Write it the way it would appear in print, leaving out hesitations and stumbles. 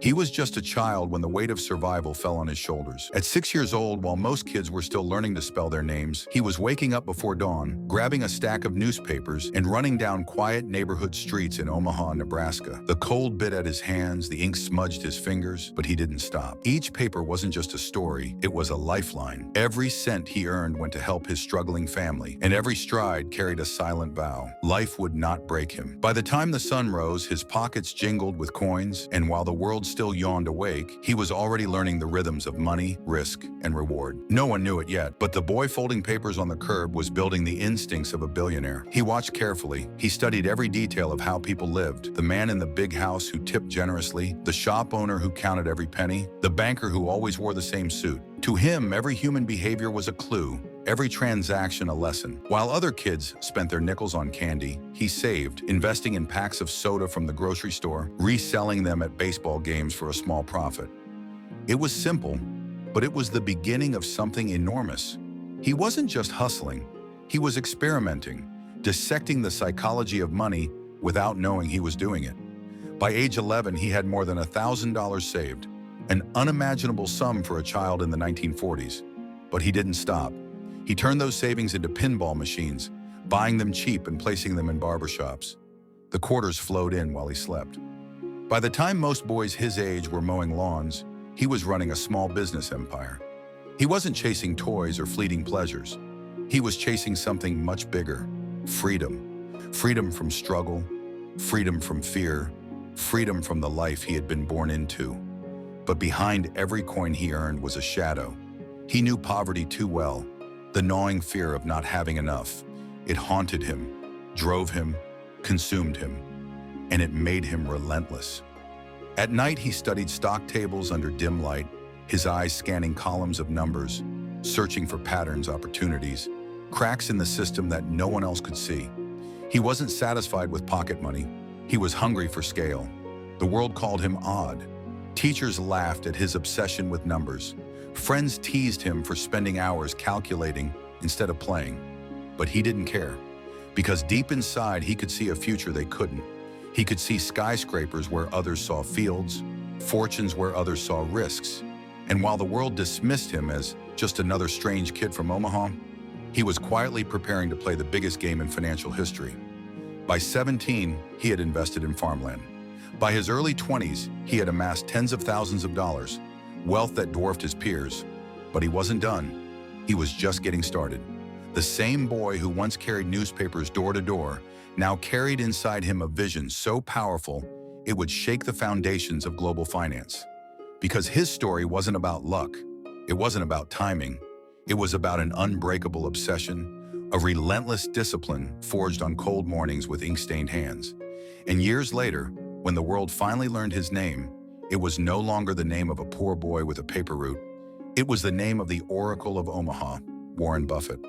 He was just a child when the weight of survival fell on his shoulders. At 6 years old, while most kids were still learning to spell their names, he was waking up before dawn, grabbing a stack of newspapers, and running down quiet neighborhood streets in Omaha, Nebraska. The cold bit at his hands, the ink smudged his fingers, but he didn't stop. Each paper wasn't just a story, it was a lifeline. Every cent he earned went to help his struggling family, and every stride carried a silent vow. Life would not break him. By the time the sun rose, his pockets jingled with coins, and while the world still yawned awake, he was already learning the rhythms of money, risk, and reward. No one knew it yet, but the boy folding papers on the curb was building the instincts of a billionaire. He watched carefully. He studied every detail of how people lived. The man in the big house who tipped generously, the shop owner who counted every penny, the banker who always wore the same suit. To him, every human behavior was a clue, every transaction a lesson. While other kids spent their nickels on candy, he saved, investing in packs of soda from the grocery store, reselling them at baseball games for a small profit. It was simple, but it was the beginning of something enormous. He wasn't just hustling, he was experimenting, dissecting the psychology of money without knowing he was doing it. By age 11, he had more than $1,000 saved, an unimaginable sum for a child in the 1940s. But he didn't stop. He turned those savings into pinball machines, buying them cheap and placing them in barbershops. The quarters flowed in while he slept. By the time most boys his age were mowing lawns, he was running a small business empire. He wasn't chasing toys or fleeting pleasures. He was chasing something much bigger: freedom. Freedom from struggle, freedom from fear, freedom from the life he had been born into. But behind every coin he earned was a shadow. He knew poverty too well, the gnawing fear of not having enough. It haunted him, drove him, consumed him, and it made him relentless. At night, he studied stock tables under dim light, his eyes scanning columns of numbers, searching for patterns, opportunities, cracks in the system that no one else could see. He wasn't satisfied with pocket money. He was hungry for scale. The world called him odd. Teachers laughed at his obsession with numbers. Friends teased him for spending hours calculating instead of playing. But he didn't care, because deep inside he could see a future they couldn't. He could see skyscrapers where others saw fields, fortunes where others saw risks. And while the world dismissed him as just another strange kid from Omaha, he was quietly preparing to play the biggest game in financial history. By 17, he had invested in farmland. By his early 20s, he had amassed tens of thousands of dollars, wealth that dwarfed his peers. But he wasn't done. He was just getting started. The same boy who once carried newspapers door to door now carried inside him a vision so powerful it would shake the foundations of global finance. Because his story wasn't about luck. It wasn't about timing. It was about an unbreakable obsession, a relentless discipline forged on cold mornings with ink-stained hands. And years later, when the world finally learned his name, it was no longer the name of a poor boy with a paper route. It was the name of the Oracle of Omaha, Warren Buffett.